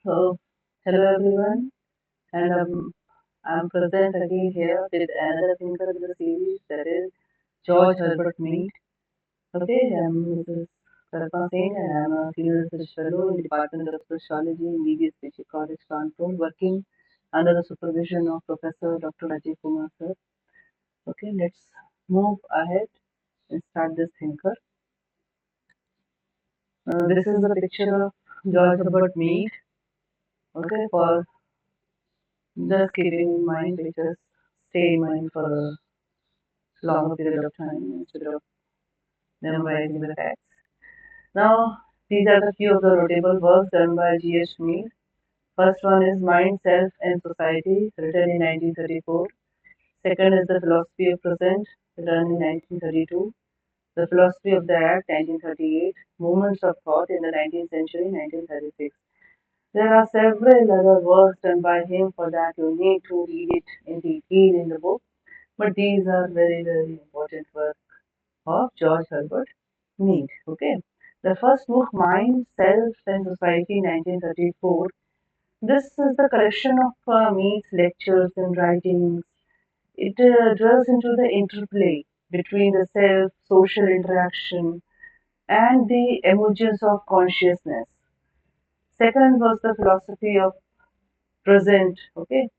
So, hello everyone, and I'm present again here with another thinker in the series, that is George Herbert Mead. Okay, I'm Mrs. Kalpa Singh, and I'm a senior research fellow in the Department of Sociology in DBS College, Kanpur, working under the supervision of Professor Dr. Rajiv Kumar sir. Okay, let's move ahead and start this thinker. This is the picture of George Herbert Mead. Okay, for just keeping in mind, pictures stay in mind for a longer period of time instead of memorizing the facts. Now, these are the few of the notable works done by G.H. Mead. First one is Mind, Self and Society, written in 1934. Second is The Philosophy of Present, written in 1932. The Philosophy of the Act, 1938. Movements of Thought in the 19th Century, 1936. There are several other works done by him for that you need to read it in detail in the book, but these are very, very important works of George Herbert Mead. Okay. The first book, Mind, Self and Society, 1934. This is the collection of Mead's lectures and writings. It dwells into the interplay between the self, social interaction, and the emergence of consciousness. Second was the philosophy of present. Okay.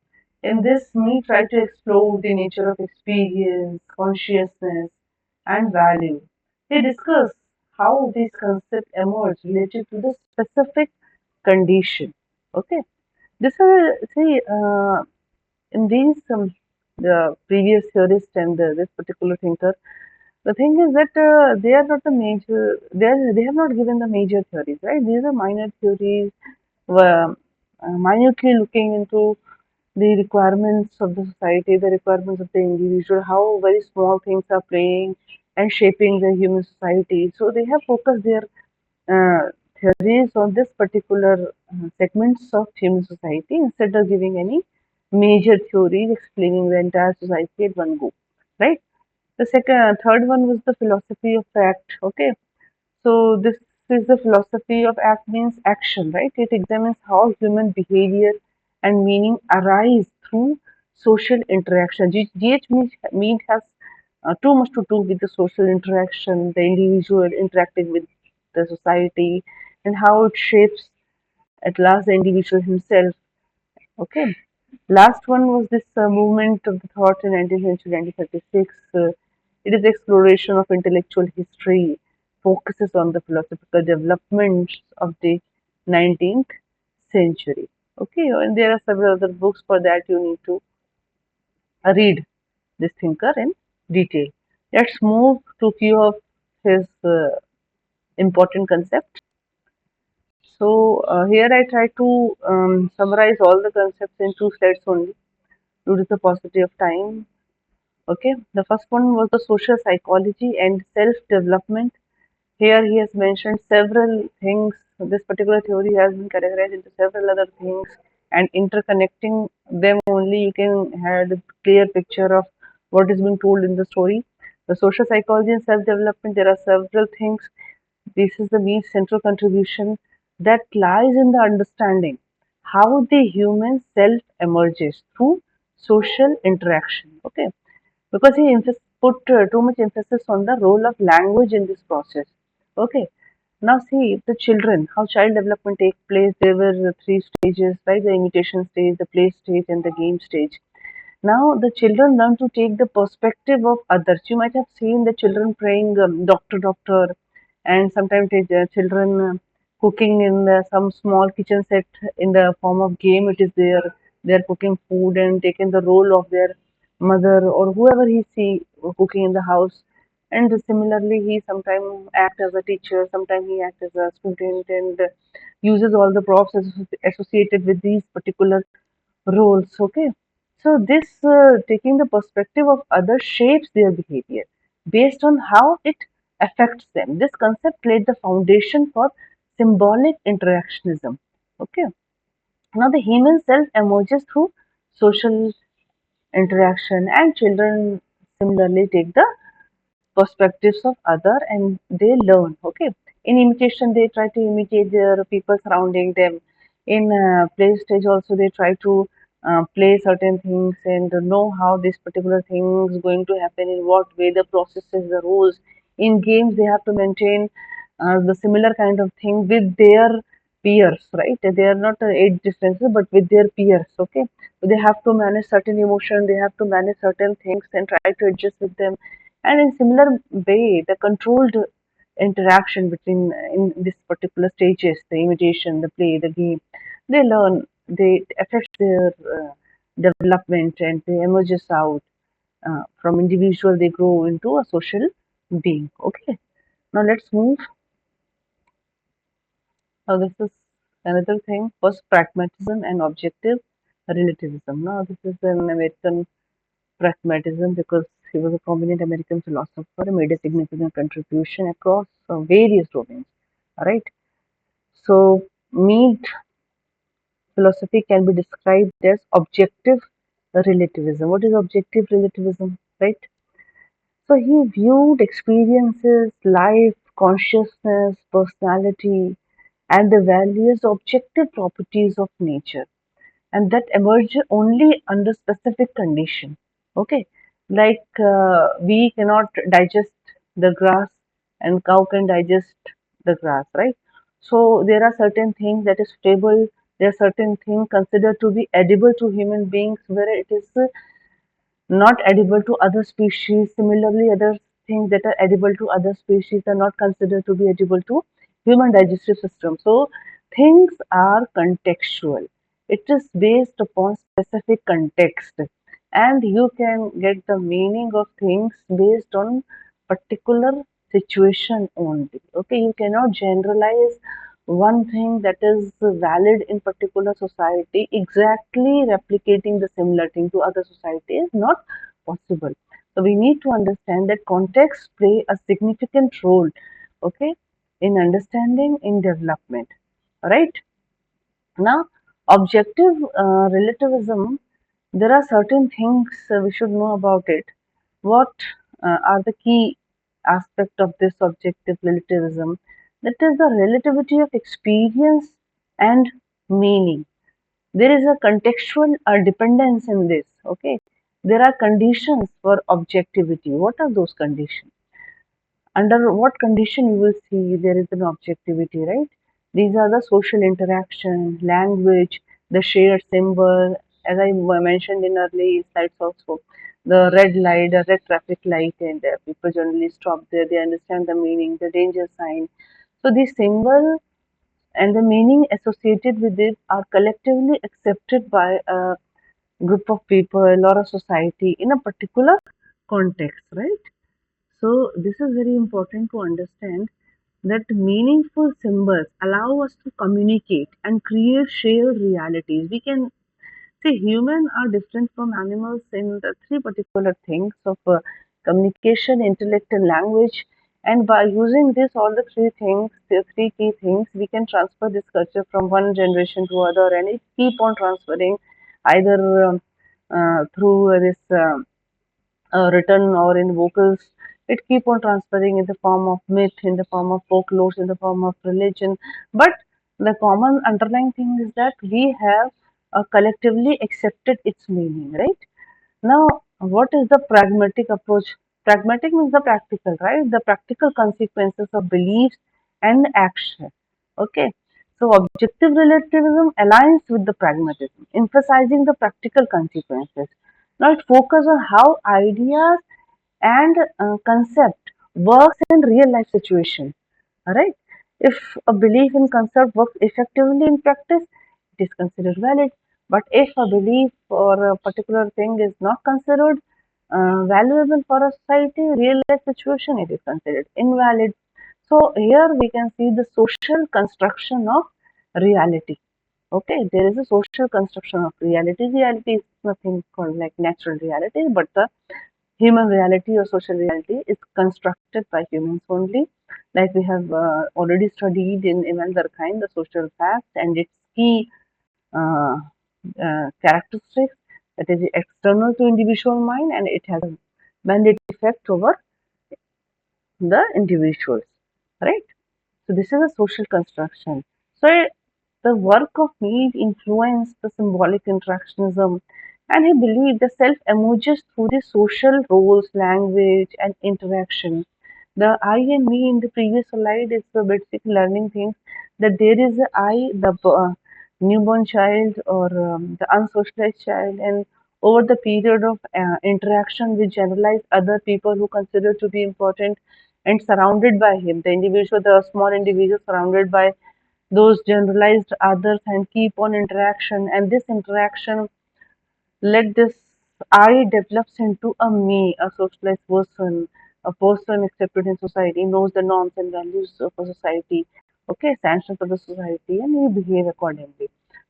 In this, Mead tried to explore the nature of experience, consciousness, and value. He discussed how these concepts emerge related to the specific condition. Okay, this is see in these the previous theorist and this particular thinker. The thing is that they are not the major. They have not given the major theories, right? These are minor theories, minutely looking into the requirements of the society, the requirements of the individual, how very small things are playing and shaping the human society. So they have focused their theories on this particular segments of human society instead of giving any major theories explaining the entire society at one go, right? The third one was the philosophy of fact. Okay, so this is the philosophy of act means action, right? It examines how human behavior and meaning arise through social interaction. GH Mead has too much to do with the social interaction, the individual interacting with the society, and how it shapes at last the individual himself. Okay. Last one was this movement of the thought in 19th century, 1936. It is exploration of intellectual history, focuses on the philosophical developments of the 19th century. Okay, and there are several other books for that you need to read this thinker in detail. Let's move to few of his important concepts. So here I try to summarize all the concepts in two slides only due to the paucity of time. Okay, the first one was the social psychology and self development. Here he has mentioned several things. This particular theory has been categorized into several other things, and interconnecting them only you can have a clear picture of what is being told in the story. The social psychology and self development, there are several things. This is the main central contribution that lies in the understanding how the human self emerges through social interaction. Okay, because he put too much emphasis on the role of language in this process. Okay, now see the children, how child development take place. There were three stages, right? The imitation stage, the play stage, and the game stage. Now the children learn to take the perspective of others. You might have seen the children praying doctor, doctor, and sometimes children cooking in some small kitchen set in the form of game. It is there. They are cooking food and taking the role of their mother or whoever he see cooking in the house. And similarly, he sometimes act as a teacher, sometimes he act as a student, and uses all the props associated with these particular roles. Okay, so this taking the perspective of others shapes their behavior based on how it affects them. This concept laid the foundation for symbolic interactionism. Okay, now the human self emerges through social interaction, and children similarly take the perspectives of other and they learn. Okay, in imitation they try to imitate their people surrounding them, In play stage also they try to play certain things and know how this particular thing is going to happen, in what way, the processes, the rules. In games they have to maintain the similar kind of thing with their peers, right? They are not age differences but with their peers. Okay, so they have to manage certain emotion, they have to manage certain things and try to adjust with them. And in similar way, the controlled interaction between in this particular stages, the imitation, the play, the game, they learn, they affect their development, and they emerges out from individual, they grow into a social being. Okay, now let's move. Now this is another thing. First, pragmatism and objective relativism. Now this is an American pragmatism because he was a prominent American philosopher who made a significant contribution across various domains. All right. So, meat philosophy can be described as objective relativism. What is objective relativism? Right. So he viewed experiences, life, consciousness, personality, and the various objective properties of nature, and that emerge only under specific condition. Okay, like we cannot digest the grass and cow can digest the grass, right? So there are certain things that is stable, there are certain things considered to be edible to human beings where it is not edible to other species. Similarly, other things that are edible to other species are not considered to be edible to human digestive system. So things are contextual. It is based upon specific context, and you can get the meaning of things based on particular situation only. Okay, you cannot generalize one thing that is valid in particular society exactly replicating the similar thing to other society is not possible. So we need to understand that context play a significant role, okay, in understanding, in development. Right now, objective relativism, there are certain things we should know about it. What are the key aspect of this objective relativism? That is the relativity of experience and meaning. There is a contextual dependence in this. Okay, there are conditions for objectivity. What are those conditions? Under what condition you will see there is an objectivity, right? These are the social interaction, language, the shared symbol, as I mentioned in early slides also, the red light, the red traffic light, and people generally stop there, they understand the meaning, the danger sign. So these symbol and the meaning associated with it are collectively accepted by a group of people or a society in a particular context, right? So this is very important to understand that meaningful symbols allow us to communicate and create shared realities. We can see humans are different from animals in the three particular things of communication, intellect, and language. And by using this, all the three things, the three key things, we can transfer this culture from one generation to other, and it keep on transferring either through this. Written or in vocals, it keep on transferring in the form of myth, in the form of folklore, in the form of religion. But the common underlying thing is that we have collectively accepted its meaning, right? Now, what is the pragmatic approach? Pragmatic means the practical, right? The practical consequences of beliefs and action. Okay. So, objective relativism aligns with the pragmatism, emphasizing the practical consequences. Now, it focuses on how ideas and concept works in real life situation. All right. If a belief in concept works effectively in practice, it is considered valid. But if a belief or a particular thing is not considered valuable for a society, real life situation, it is considered invalid. So here we can see the social construction of reality. Okay, there is a social construction of reality. Reality is nothing called like natural reality, but the human reality or social reality is constructed by humans only. Like we have already studied in Emile Durkheim, the social fact and its key uh, characteristics, that is external to individual mind and it has a mandate effect over the individuals, right? So this is a social construction. So The work of Mead influenced the symbolic interactionism, and he believed the self emerges through the social roles, language, and interaction. The I and me in the previous slide is the basic learning things that there is a I, the newborn child or the unsocialized child, and over the period of interaction with generalized other people who consider to be important and surrounded by him, the individual, the small individual surrounded by those generalized others and keep on interaction, and this interaction let this I develops into a me, a socialized person, a person accepted in society, knows the norms and values of a society, okay, sanctions of the society, and you behave accordingly.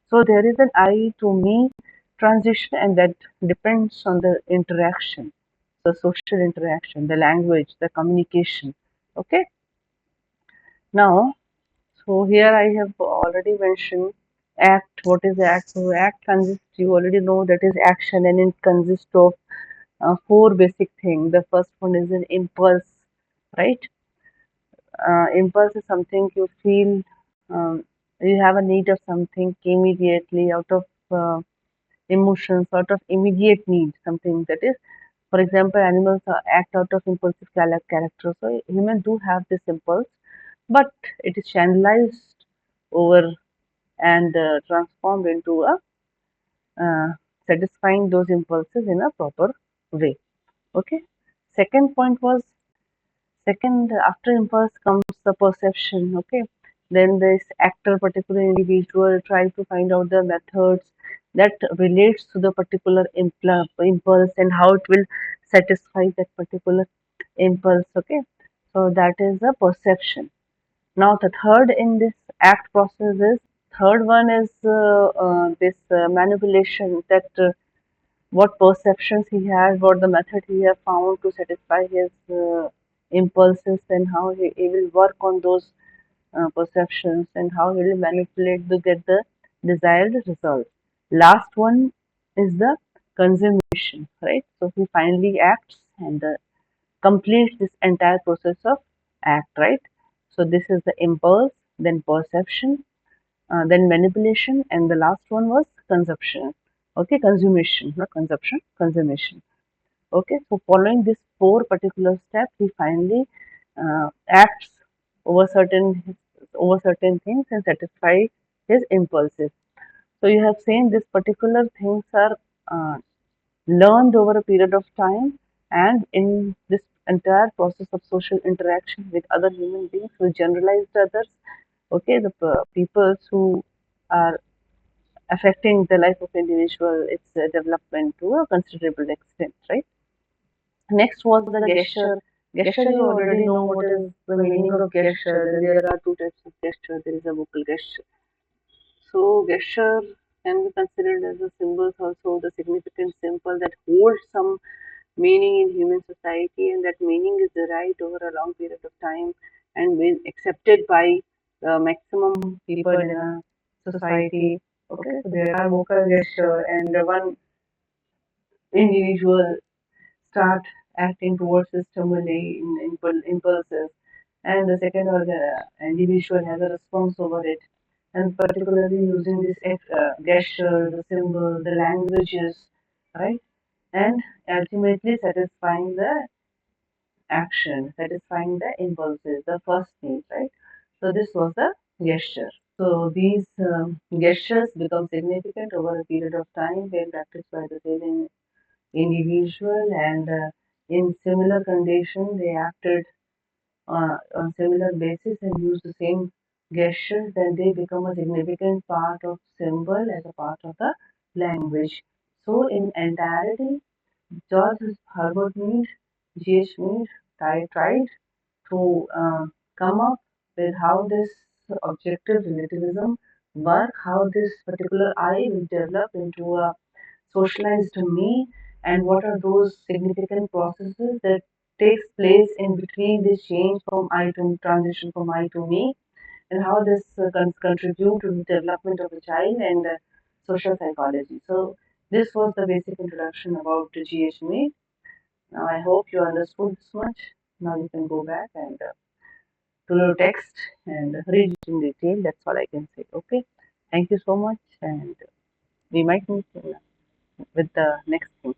So there is an I to me transition, and that depends on the interaction, the social interaction, the language, the communication. Okay, now so here I have already mentioned act. What is act? So act consists, you already know that is action, and it consists of four basic things. The first one is an impulse, right? Impulse is something you feel, you have a need of something immediately out of emotions, out of immediate need, something that is, for example, animals act out of impulsive character. So humans do have this impulse, but it is channelized over and transformed into a satisfying those impulses in a proper way. Okay. Second point was second after impulse comes the perception. Okay. Then this actor, particular individual, try to find out the methods that relates to the particular impulse and how it will satisfy that particular impulse. Okay. So that is the perception. Now the third in this act process is third one is this manipulation that what perceptions he has, what the method he has found to satisfy his impulses, and how he will work on those perceptions and how he will manipulate to get the desired result. Last one is the consummation, right? So he finally acts and completes this entire process of act, right? So this is the impulse, then perception, then manipulation, and the last one was consumption. Okay, consummation, not consumption, consummation. Okay, so following these four particular steps, he finally acts over certain things and satisfy his impulses. So you have seen these particular things are uh, learned over a period of time, and in this entire process of social interaction with other human beings with generalized others, okay, the peoples who are affecting the life of individual, its development to a considerable extent, right? Next was the gesture. Gesture, you already know what is the meaning of gesture. There are two types of gesture. There is a vocal gesture. So gesture can be considered as a symbols also, the significant symbol that holds some meaning in human society, and that meaning is derived over a long period of time and been accepted by the maximum people in a society. Okay, so there are vocal gesture, and one individual start acting towards the stimuli in impulses, and the second individual has a response over it, and particularly using this gesture, the symbol, the languages, right, and ultimately satisfying the action, satisfying the impulses, the first need, right? So this was the gesture. So these gestures become significant over a period of time when practiced by the same individual, and in similar condition they acted on similar basis and used the same gestures, then they become a significant part of symbol as a part of the language. So in entirety, George Herbert Mead, G.H. Mead tried to come up with how this objective relativism work, how this particular I will develop into a socialized me, and what are those significant processes that takes place in between this change from I to transition from I to me, and how this contribute to the development of a child and social psychology. So this was the basic introduction about GH Mead. Now I hope you understood this much. Now you can go back and to your text and read it in detail. That's all I can say. Okay. Thank you so much, and we might meet with the next thing.